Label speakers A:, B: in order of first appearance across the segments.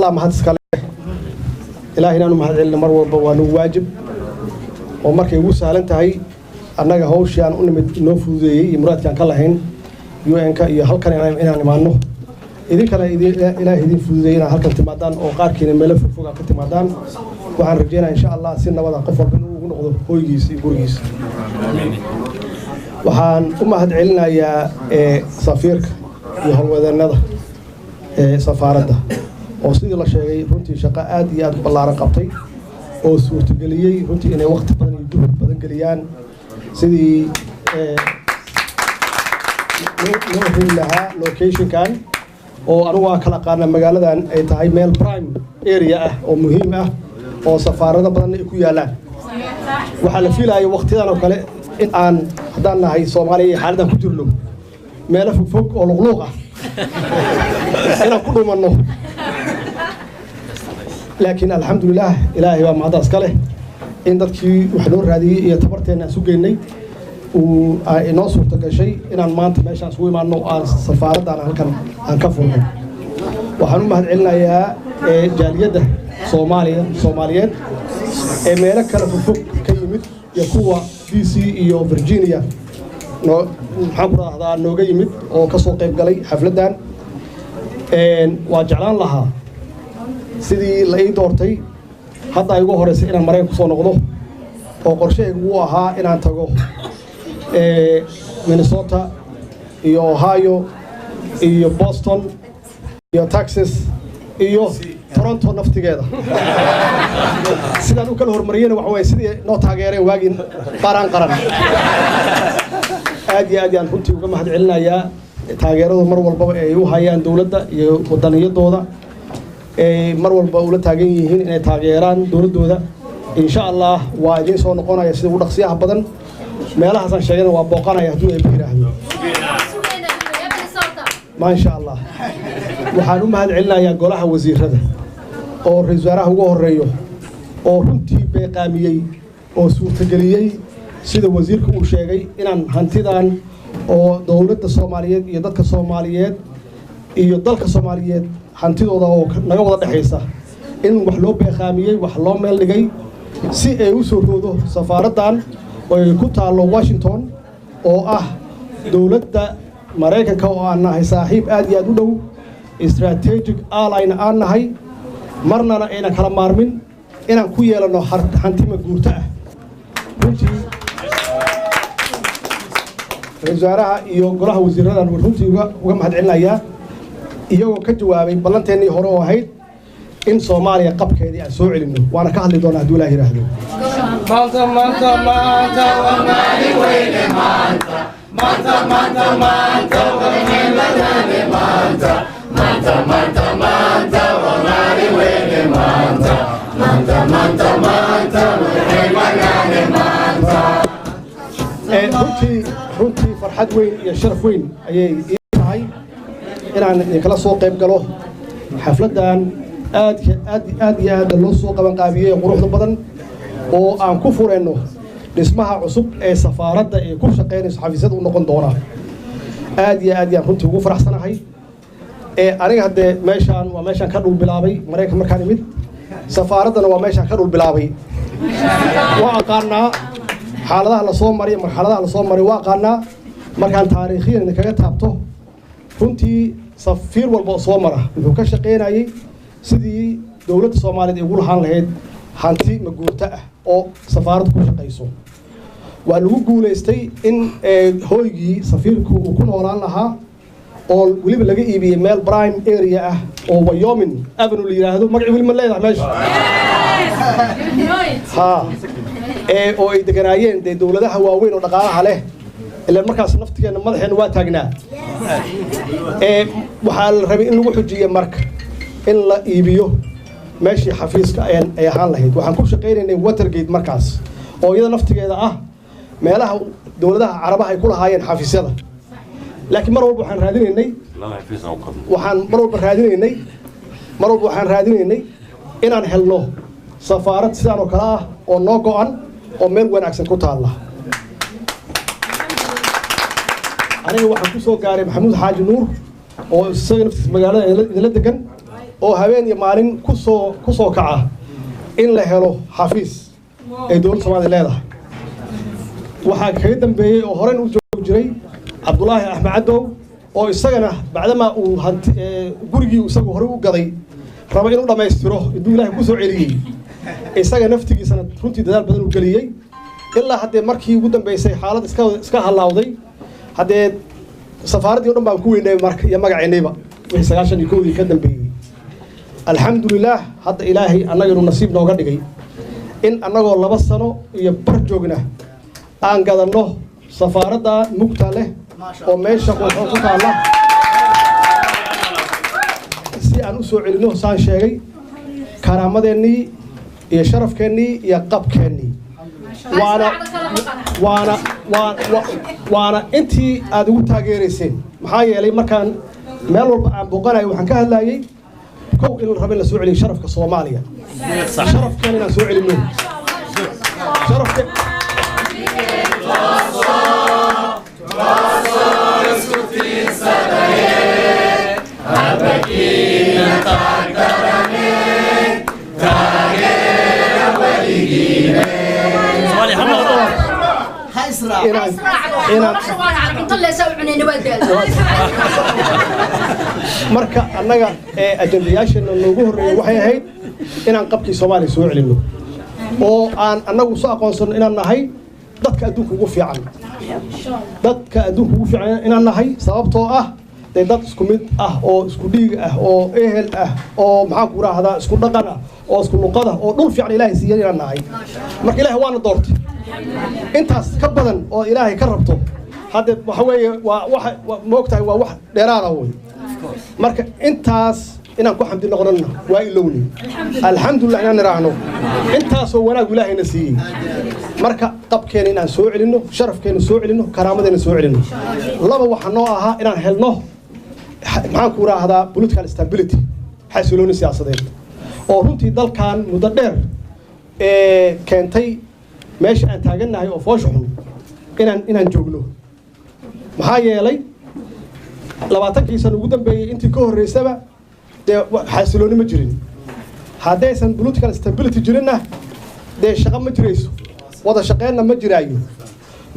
A: الله ما هتسكله إلهنا إنه ما هذا المر وانو واجب ومركي وسهل أنت هاي أنا جهوش يعني أنه نفوذي مرات كان كلهين UN هل كان أنا معناه إذا كان إلهي إذا فوذينا هل كان تمادان أو قاركين الملف فوق كتمادان وعن رجينا إن شاء الله سنة وضع قفر بنو هويجيس يبورجيس وحان هاد علنا يا سفيرك يهو ذا النض سفارة وصيد الله شيء رنتي شقاءات ياد بالله رقبتي أو صورة قليي رنتي إنه وقت بدن يدور بدن قليان سيدي نوهي لها لوكيشن كان oo anigu waa kala qaarna magaaladan ay tahay meel prime area ah oo muhiim ah oo safaarada badan ay ku yaalaan waxa la filayo waqtidan oo kale in aan hadaan nahay Soomaaliya xaaladan ku jirno meel fog oo luqluq ah ina ku dhumano laakiin alxamdulillah ilaahay waa mahad iska leh in dadkii wax loo raadiyay iyo tabarteena sugeynay inoo suurta gashay inaan maanta meeshaan isugu imaano aan safaaraddan halkan aan ka furno waxaan u mahad celinayaa jaaliyadda Soomaaliyeed ee meelo kala fog ka yimid iyo kuwa DC iyo Virginia maxaan ku raahdaa nooga yimid oo ka soo qayb galay xafladan waa jeclaan lahaa sidii la ii doortay hadda ay ugu horeysay inaan Mareykanka ku soo noqdo oo qorshahaygu uu ahaa inaan tago Minnesota iyo Ohio iyo Boston iyo Texas iyo Toronto naftigeeda sidaan u kala hormariyeen waxa way sidii noo taageereen waagin qaran aad iyo aad aan runtii uga mahad celinayaa taageerada mar walba ay u hayaan dawladda iyo wadaniyadooda mar walba ula taagan yihiin inay taageeraan dawladooda insha Allah waa idin soo noqonaya sida ugu dhaqsiyaha badan meelahaas aan sheegana waa booqanaya haduu ay biiraahdo ma insha Allah waxaan u mahad celinayaa golaha wasiirada oo ra'iisul wasaaraha ugu horeeyo oo runtii beeqaamiyay oo suurtageliyay sida wasiirku uu sheegay inaan hantidan oo dawladda Soomaaliyeed iyo dadka Soomaaliyeed iyo dalka Soomaaliyeed hantidooda oo naga wada dhaxaysa in wax loo beeqaamiyay wax loo meel dhigay si ay u soo roodo safaaraddan oo ku taalo Washington oo ah dawladda Mareykanka oo aan nahay saaxiib aad iyo aad u dhow strategic ally aan nahay marnana ayna kala maarmin inaan ku yeelano hantima guurta ah runtii wasaaraha iyo golaha wasiiradan runtii uga mahad celinayaa iyagoo ka jawaabay ballanteennii hore oo ahayd in Soomaaliya qabkeedii aan soo celino waana ka hadli doonaa haduu Ilaahay yiraahdo maanta wanaali weyne maanta wanaali maanta wanaali weyne maanta wanaali maanta runtii farxad weyn iyo sharaf weyn ayay ii tahay inaan kala soo qayb galo xafladan aad loo soo qaban qaabiyay quruxda badan oo aan ku fureyno dhismaha cusub ee safaaradda ee ku shaqeynayso xafiisyada u noqon doona aad runtii ugu faraxsanahay aniga hadde meeshaan waa meeshaan ka dhul bilaabay Mareykanka markaan imid safaaraddana waa meeshaan ka dhul bilaabay waa aqaanaa xaaladaha la soo maray marxaladaha la soo maray waa aqaanaa markaan taariikhiyan kaga taabto runtii safiir walba soo mara wuxuu ka shaqeynayay sidii dawladda Soomaaliyeed ay ugu lahaan lahayd hanti maguurta ah oo safaaraddu ku shaqeyso waa lagu guuleystay in hooygii safiirku uu ku noolaan lahaa oo waliba laga iibiyay meel prime area ah oo Wyoming Avenue la yiraahdo magac wali ma leedahay meesha oo ay deganaayeen dawladaha waaweyn oo dhaqaalaha leh ilaa markaas naftigeena madaxeena waa taagnaa waxaa la rabay in lagu xujiyo marka in la iibiyo meeshii xafiiska ay ahaan lahayd waxaan ku shaqeynaynay Watergate markaas oo iyada naftigeeda ah meelaha dawladaha Carabaha ay ku lahaayeen xafiisyada laakiin mar walba waxaan raadinaynay inaan helno safaarad sidaan oo kale ah oo noo go'an oo meel wanaagsan ku taala aniga waxaan ku soo gaaray Maxamuud Xaaji Nuur oo isaga naftiisa magaalada idila degan oo habeen iyo maalin ku soo kaca in la helo xafiis ay dowladda Soomaaliya leedahay waxaa kaga dambeeyay oo horeen u joogi jiray Cabdullaahi Axmed Cadow oo isagana bacdama uu gurigii isagu hore u gaday raba inuu dhameystiro inuu Ilaahay ku soo celiyay isaga naftigiisana runtii dadaal badan u galiyay ilaa hadee markii ugu dambeysay xaalad iska halawday hadee safaaradii oo dhan baan ku weynay marka iyo magaceennayba wixii 91 ka dambeeyay alxamdulillah hadda Ilaahay annaga inuu nasiib nooga dhigay in annagoo 2 sano iyo bar joogna aan gadano safaaradda mugta leh oo meesha ku taala si aan u soo celino saan sheegay karaamadeenii iyo sharafkeenii iyo qabkeenii waana intii aad ugu taageerayseen maxaa yeelay markaan meel walba aan booqanayo waxaan ka hadlayay kow in la rabo in la soo celiyo sharafka Soomaaliya sharafkeena inaan soo celino sharafka marka annaga ajandayaashana noogu horeeyay waxay ahayd inaan qabkii Soomaaliya soo celino oo aan annagu soo aqoonsano inaan nahay dadka adduunka ugu fiican inaan nahay sababtoo ah dad isku mid ah oo isku dhiig ah oo ehel ah oo maxaan ku raahdaa isku dhaqan ah oo isku luqad ah oo dhul fiican Ilaahay siiyay inaan nahay marka Ilaahay waana doortay intaas ka badan oo Ilaahay ka rabto hadda waxa weeye waxa moogtahay waa wax dheeraad ah way marka intaas inaan ku xamdi noqonno waa ilowni alxamdulillah inaan raahno intaas oo wanaag Ilaahayna siiyay marka qabkeena inaan soo celino sharafkeena soo celino karaamadena soo celino laba waxa noo ahaa inaan helno maxaan ku raahdaa political stability xasilooni siyaasadeed oo runtii dalkan muddo dheer keentay meesha aan taaganahay oo foosho xun inaan joogno maxaa yeelay 20 sano ugu dambeeyay intii ka horeysaba xasilooni ma jirin haddaysan political stability jirinna dee shaqo ma jirayso wada shaqeynna ma jiraayo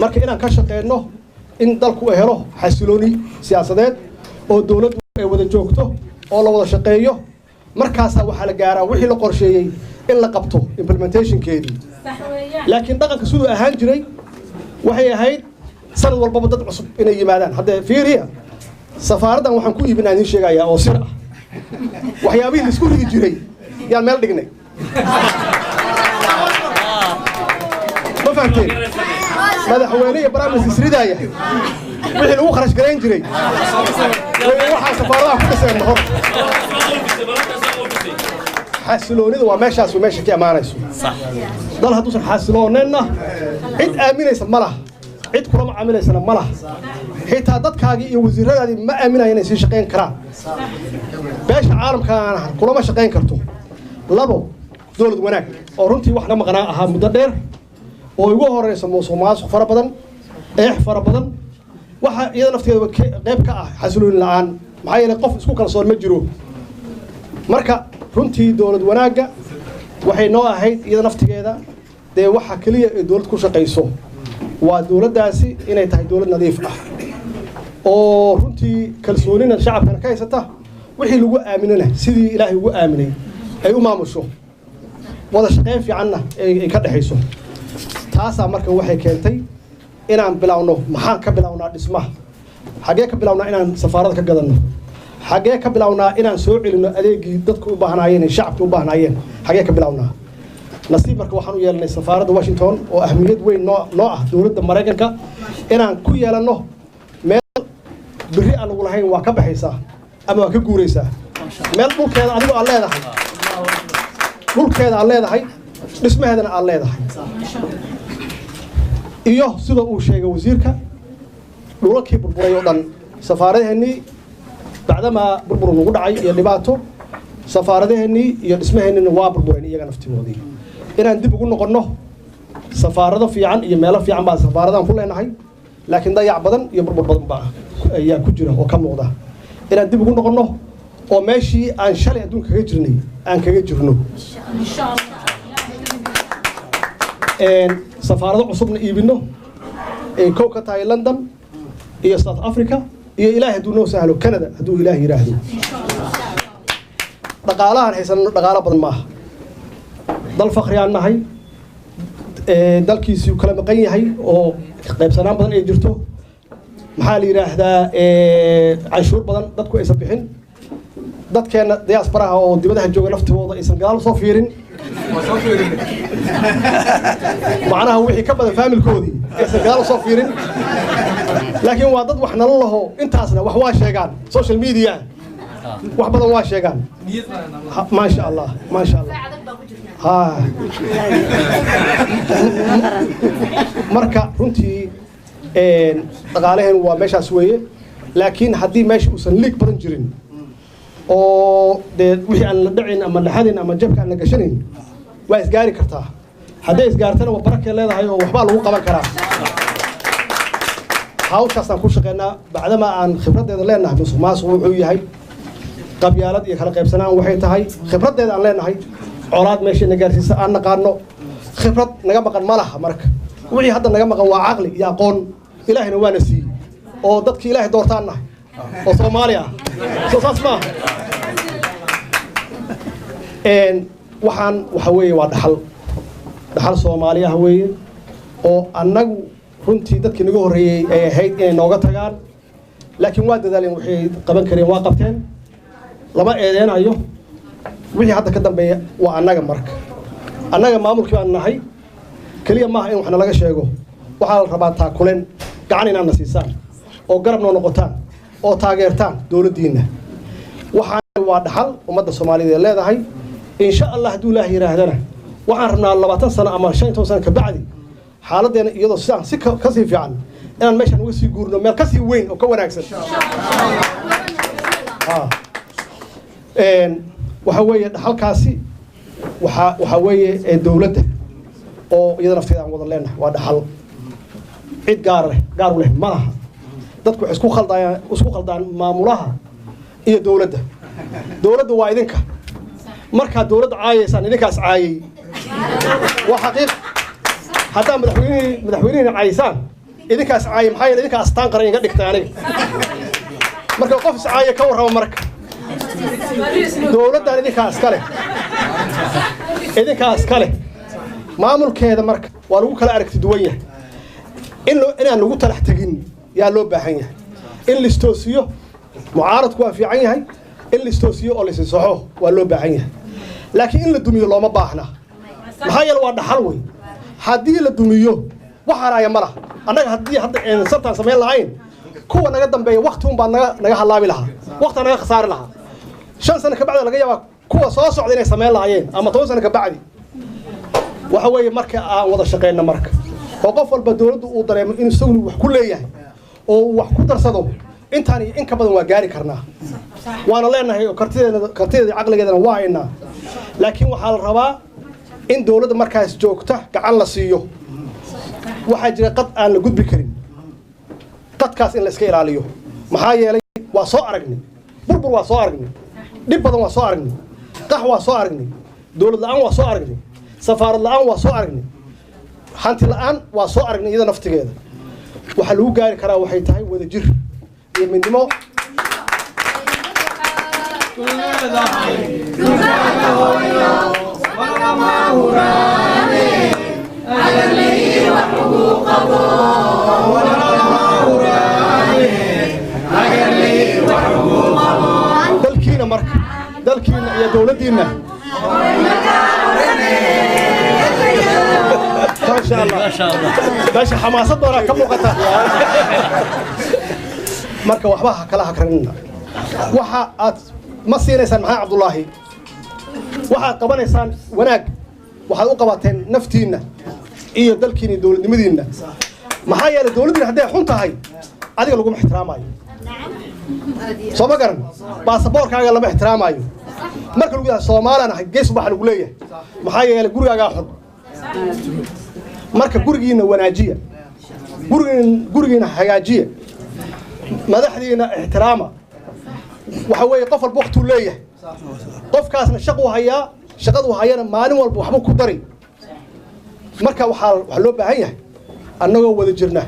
A: marka inaan ka shaqeyno in dalku helo xasilooni siyaasadeed oo dawladdu ay wada joogto oo la wada shaqeeyo markaas waxa la gaaraa wixii la qorsheeyay in la qabto implementationkeedii laakiin dhaqanka sidoo ahaan jiray waxay ahayd sanad walba dad cusub inay yimaadaan hadda fiiriya safaaraddan waxaan ku iibinaa idin sheegayaa oo sir ah waxyaabihii la isku ridi jiray yaan meel dhignay ma fahamteen madaxweyne iyo barnaamij isridaaya wixii lagu kharash gareyn jiray waxaa safaaradaha ku dhiseen hor xasiloonida waa meeshaas meesha ka amaanayso dal hadduusan xasiloonayna cid aaminaysa ma laha cid kula macaamilaysana ma laha xitaa dadkaagii iyo wasiiradaadii ma aaminayaan inay sii shaqayn karaan beesha caalamkaana kulama shaqayn karto labo dowlad wanaag oo runtii wax ka maqnaa ahaa muddo dheer oo ugu horeysa musuqmaasuq fara badan fara badan waxa iyada nafteeda qayb ka ah xasilooni la'aan maxaa yeelay qof isku kalsoon ma jiro marka runtii dowlad wanaaga waxay noo ahayd iyada naftigeeda dee waxa kaliya ee dowlad ku shaqayso waa dowladdaasi inay tahay dowlad nadiif ah oo runtii kalsoonina shacabkana ka haysata wixii lagu aaminana sidii Ilaahay ugu aaminay ay u maamusho wada shaqeyn fiicanna ay ka dhaxayso taasa marka waxay keentay inaan bilawno maxaan ka bilawnaa dhismaha xagee ka bilawnaa inaan safaarada ka gadanno xagee ka bilawnaa inaan soo celino adeegii dadku u baahnaayeen ee shacabku u baahnaayeen xagee ka bilawnaa nasiib marka waxaan u yeelanay safaaradda Washington oo ahmiyad weyn noo ah dowladda Mareykanka inaan ku yeelano meel biri aan ugu lahayn waa ka baxaysaa ama waa ka guuraysaa meel dhulkeeda adigu aan leedahay dhismaheedana aan leedahay iyo sida uu sheegay wasiirka dhulalkii burburay oo dhan safaaradaheennii bacdama burbur ugu dhacay iyo dhibaato safaaradaheennii iyo dhismaheennina waa burbureen iyaga naftigoodii inaan dib ugu noqonno safaarado fiican iyo meelo fiican baa safaaradan ku leenahay laakiin dayac badan iyo burbur badan baa ayaa ku jira oo ka muuqda inaan dib ugu noqonno oo meeshii aan shalay adduunka kaga jirnay aan kaga jirno safaarado cusubna iibino kow ka tahay London iyo South Africa iyo ilaahay hadduu noo sahlo Canada hadduu ilaahay yiraahdo dhaqaalahan haysanno dhaqaalo badan maaha dal faqri aan nahay dalkiisii kala maqan yahay oo qaybsanaan badan ay jirto maxaa la yiraahdaa canshuur badan dadku aysan bixin dadkeena diaspora oo dibadaha jooga laftooda aysan gadaal soo fiirin macnaha wixii ka badan familkoodii aysan gadaal soo fiirin laakiin waa dad wax nala laho intaasna wax waa sheegaan social media wax badan waa sheegaan ma sha Allah marka runtii dhaqaalehen waa meeshaas weeye laakiin haddii meesha uusan liig badan jirin oo dee wixii aan la dhicin ama la xadin ama jabka aan la gashanayn waa isgaari kartaa hadday isgaartana waa barakay leedahay oo waxbaa lagu qaban karaa hawshaasaan ku shaqeynaa bacdama aan khibraddeeda leenahay musuqmaasuq wuxuu yahay qabyaalad iyo kala qaybsanaan waxay tahay khibraddeeda aan leenahay colaad meeshayna gaarsiisa aan naqaano khibrad naga maqan ma laha marka wixii hadda naga maqan waa caqli iyo aqoon ilaahina waana siiyey oo dadkii ilaahay doortaan nahay oo Soomaali ah soo saas maaha waxaan waxa weeye waa dhaxal Soomaali ah weeye oo annagu runtii dadkii naga horreeyay ay ahayd inay nooga tagaan laakiin waa dadaaleen waxay qaban kareen waa qabteen lama eedeynayo wixii hadda ka dambeeya waa annaga marka annaga maamulkii baan nahay kaliya maaha in waxna laga sheego waxaa la rabaa taakuleen gacan inaad na siisaan oo garab noo noqotaan oo taageertaan dowladdiina waxaan waa dhaxal ummadda Soomaaliyeed ee leedahay insha Allah hadduu ilaahay yiraahdana waxaan rabnaa 20 sano ama 15 sano ka bacdi xaaladdeena iyadoo sidaan si ka sii fiican inaan meeshan uga sii guurno meel ka sii weyn oo ka wanaagsan waxa weeye dhaxalkaasi waxa weeye dowladda oo iyada nafteeda aan wada leenahay waa dhaxal cid gaar u leh ma laha dadku waxay isku khaldaan maamulaha iyo dowladda waa idinka marka dowladda caayaysaan idinkaas caayay waa xaqiiq hadda madaxweynaha caayaysaan idinkaas caayay maxay idinka astaan qaran iga dhigtay aniga marka qof is caayay ka warrama marka dowladdan idinkaas kale maamulkeeda marka waa lagu kala aragti duwan yahay inaan lagu talax tegin yaa loo baahan yahay in listoosiyo mucaaradku waa fiican yahay in listoosiyo oo lisinsaxo waa loo baahan yahay laakiin in la dumiyo looma baahna maxaa yeele waa dhaxal wey haddii la dumiyo wax haraya ma laha annaga haddii hadda sabtaan samayn lahayn kuwa naga dambeeya waqti unbaa naga halaabi lahaa waqti naga khasaari lahaa 5 sano ka bacdi laga yaabaa kuwa soo socda inay samayn lahaayeen ama 10 sano ka bacdi waxa weeye marka aan wada shaqeyno marka oo qof walba dawladdu uu dareemo in isagu wax ku leeyahay oo wax ku darsado intaan in ka badan waa gaari karnaa waana leenahay kartideeda caqligeedana waa aynaa laakiin waxaa la rabaa in dawladda markaas joogta gacan la siiyo waxaa jira qad aan la gudbi karin qadkaas in la iska ilaaliyo maxaa yeelay waa soo aragnay burbur waa soo aragnay dhib badan waa soo aragnay qax waa soo aragnay dawlad la'aan waa soo aragnay safaarad la'aan waa soo aragnay hanti la'aan waa soo aragnay iyada naftigeeda waxa lagu gaari karaa waxay tahay wada jir iyo midnimo dalkiina marka dalkiina iyo dawladdiina ما شاء الله باش حماسات ولا كم وقتها marka waxba kala hakranina waxa aad ma siinaysan maxaa Cabdullaahi waxa qabanaysaan wanaag waxaad u qabateen naftiina iyo dalkiina dawladnimadiina maxaa yeelay dawladdiina haday xun tahay adiga lagu ixtiraamayo soo ma garan baasaboorkaaga lama ixtiraamayo marka lagu yahay Soomaaliana gees waxa lagu leeyahay maxaa yeelay gurigaaga xun marka gurigiina wanaajiya gurigiina hagaajiya madaxdiina ixtiraama وحوي قفل بوقته ليه قف كاسنا شقوا هيا شقدوا هيانا مالين والبو وحبو كدري marka waxa loo baahan yahay annagoo wada jirna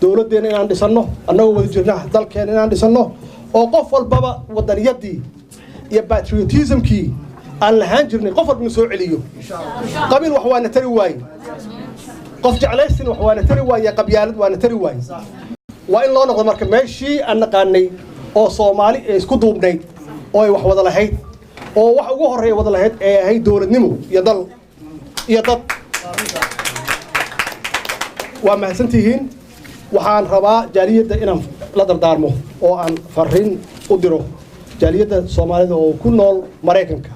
A: dawladdeena inaan dhisano annagoo wada jirna dalkeena inaan dhisano oo qof walbaba wadaniyadii iyo patriotismkii aan lahaan jirnay qof walba soo celiyo qabiil wax waana tari waay qof jeclaysin wax waana tari waay qabyaalad waana tari waay waa in loo noqdo marka meeshii aan naqaanay oo Soomaali isku duubnay oo ay wax wada lahayd oo wax ugu horeeyay wada lahayd ee ahay dawladnimo iyo dal iyo dad وما سنتيهين وحان ربا جالية إنام لا دردارمو أو عن فرين قدرو جالية الصومالية أو كل نول مريكنكا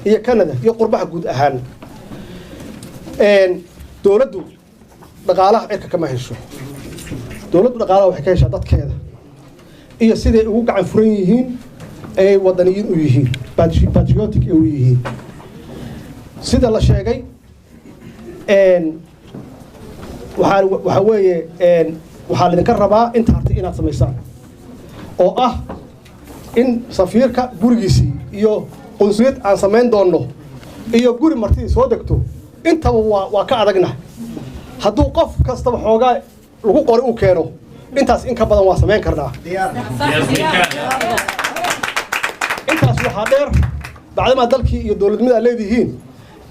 A: هي كندا هي قربها جود أهان إن دولدو دقالة إركا كما هيشو دولدو دقالة وحكاية شادات كذا هي سيدة وقع فرينيين أي وطنيين ويهين باتريوتيك ويهين سيدة الله شيء إن waxa weeye waxa la idin rabaa inta hartay inaad sameysaan oo ah in safiirka gurigiisii iyo qunsuliyad aan sameyn doono iyo guri martidii soo degto intaba waa ka adagna hadduu qof kastaba xoogaa lagu qori u keeno intaas in ka badan waa sameyn karnaa intaas waxaa dheer bacdama dalkii iyo dawladnimada leedihiin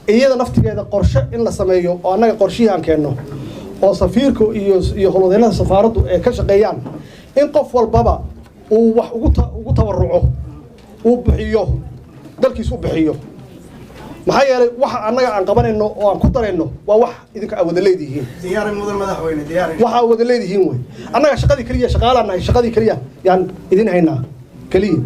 A: iyada naftigeeda qorshe in la sameeyo oo annaga qorshihii aan keenno oo safiirku iyo howlwadeennada safaaraddu ay ka shaqeeyaan in qof walbaba uu wax ugu tabaruco uu bixiyo dalkiisu u bixiyo maxaa yeelay waxa annaga aan qabanayno oo aan ku darayno waa wax idinka wada leedihiin
B: diyaar mudan madaxweyne diyaar
A: waxa wada leedihiin way annaga shaqadii kaliya shaqaalaanahay shaqadii kaliya yaan idin haynaa kaliya